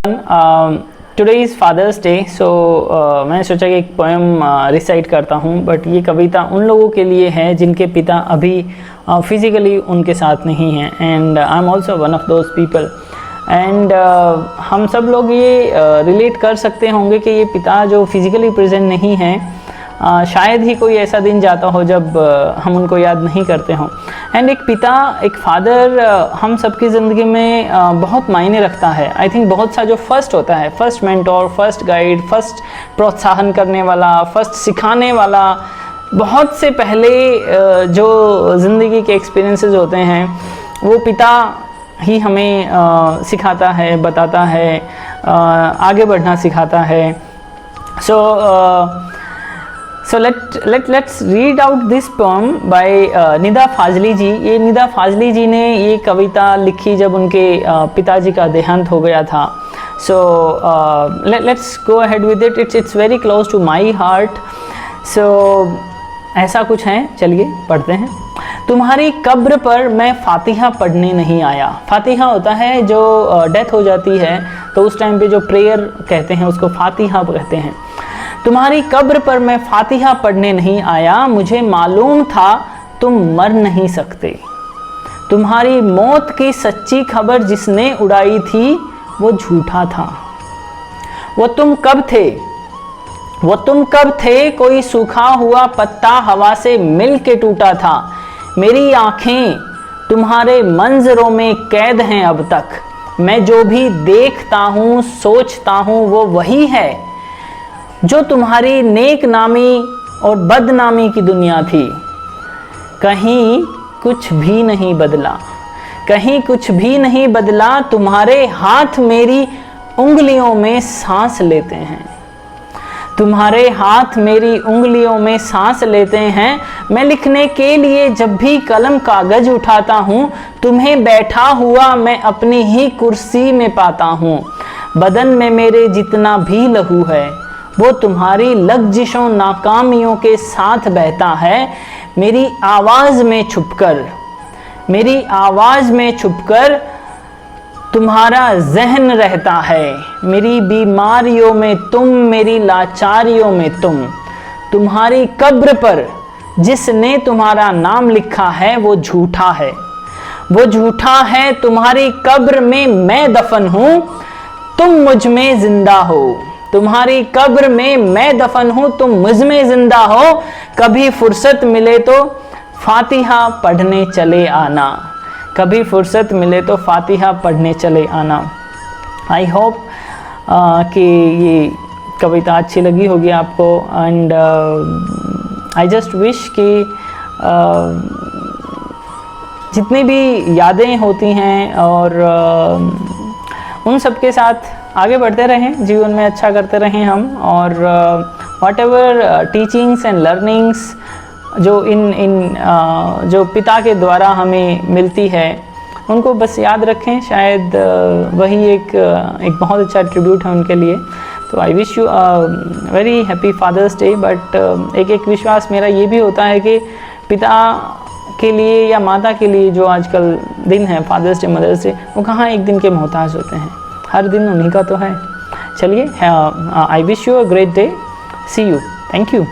Today is fathers day, सो मैंने सोचा कि एक पोएम रिसाइट करता हूँ, बट ये कविता उन लोगों के लिए है जिनके पिता अभी फिज़िकली उनके साथ नहीं हैं, and I am also one of those people. And हम सब लोग ये रिलेट कर सकते होंगे कि ये पिता जो फिज़िकली प्रेजेंट नहीं हैं, शायद ही कोई ऐसा दिन जाता हो जब हम उनको याद नहीं करते हों। एंड एक पिता, एक फादर हम सबकी ज़िंदगी में बहुत मायने रखता है। आई थिंक बहुत सा जो फर्स्ट होता है, first mentor, first guide, first प्रोत्साहन करने वाला, फर्स्ट सिखाने वाला, बहुत से पहले जो ज़िंदगी के एक्सपीरियंसेस होते हैं वो पिता ही हमें सिखाता है, बताता है, आगे बढ़ना सिखाता है। So let's read out this poem by Nida Fazli जी। ये निदा फाजली जी ने ये कविता लिखी जब उनके पिताजी का देहांत हो गया था। So let's go ahead with it. It's very close to my heart. So ऐसा कुछ है, चलिए पढ़ते हैं। तुम्हारी कब्र पर मैं फातिहा पढ़ने नहीं आया। फातिहा होता है जो डेथ हो जाती है तो उस टाइम पे जो प्रेयर कहते हैं उसको फातिहा कहते हैं। तुम्हारी कब्र पर मैं फातिहा पढ़ने नहीं आया, मुझे मालूम था तुम मर नहीं सकते। तुम्हारी मौत की सच्ची खबर जिसने उड़ाई थी वो झूठा था। वो तुम कब थे, वो तुम कब थे, कोई सूखा हुआ पत्ता हवा से मिल के टूटा था। मेरी आंखें तुम्हारे मंजरों में कैद हैं अब तक। मैं जो भी देखता हूँ सोचता हूँ वो वही है जो तुम्हारी नेक नामी और बदनामी की दुनिया थी। कहीं कुछ भी नहीं बदला, कहीं कुछ भी नहीं बदला। तुम्हारे हाथ मेरी उंगलियों में सांस लेते हैं, तुम्हारे हाथ मेरी उंगलियों में सांस लेते हैं। मैं लिखने के लिए जब भी कलम कागज उठाता हूँ, तुम्हें बैठा हुआ मैं अपनी ही कुर्सी में पाता हूँ। बदन में मेरे जितना भी लहू है वो तुम्हारी लग्जिशों नाकामियों के साथ बहता है। मेरी आवाज़ में छुपकर, मेरी आवाज़ में छुपकर तुम्हारा जहन रहता है। मेरी बीमारियों में तुम, मेरी लाचारियों में तुम। तुम्हारी कब्र पर जिसने तुम्हारा नाम लिखा है वो झूठा है, वो झूठा है। तुम्हारी कब्र में मैं दफन हूँ, तुम मुझ में जिंदा हो। तुम्हारी कब्र में मैं दफन हूँ, तुम मुझ में जिंदा हो। कभी फुर्सत मिले तो फातिहा पढ़ने चले आना, कभी फुर्सत मिले तो फातिहा पढ़ने चले आना। आई होप कि ये कविता अच्छी लगी होगी आपको। एंड आई जस्ट विश कि जितनी भी यादें होती हैं और उन सब के साथ आगे बढ़ते रहें, जीवन में अच्छा करते रहें हम। और what ever teachings and learnings जो जो पिता के द्वारा हमें मिलती है उनको बस याद रखें। शायद वही एक बहुत अच्छा ट्रिब्यूट है उनके लिए। तो I wish you very happy Father's Day. But एक विश्वास मेरा ये भी होता है कि पिता के लिए या माता के लिए जो आजकल दिन है फादर्स डे, मदर्स डे, वो कहाँ एक दिन के मोहताज होते हैं, हर दिन उन्हीं का तो है। चलिए, I wish you a great day. See you, thank you.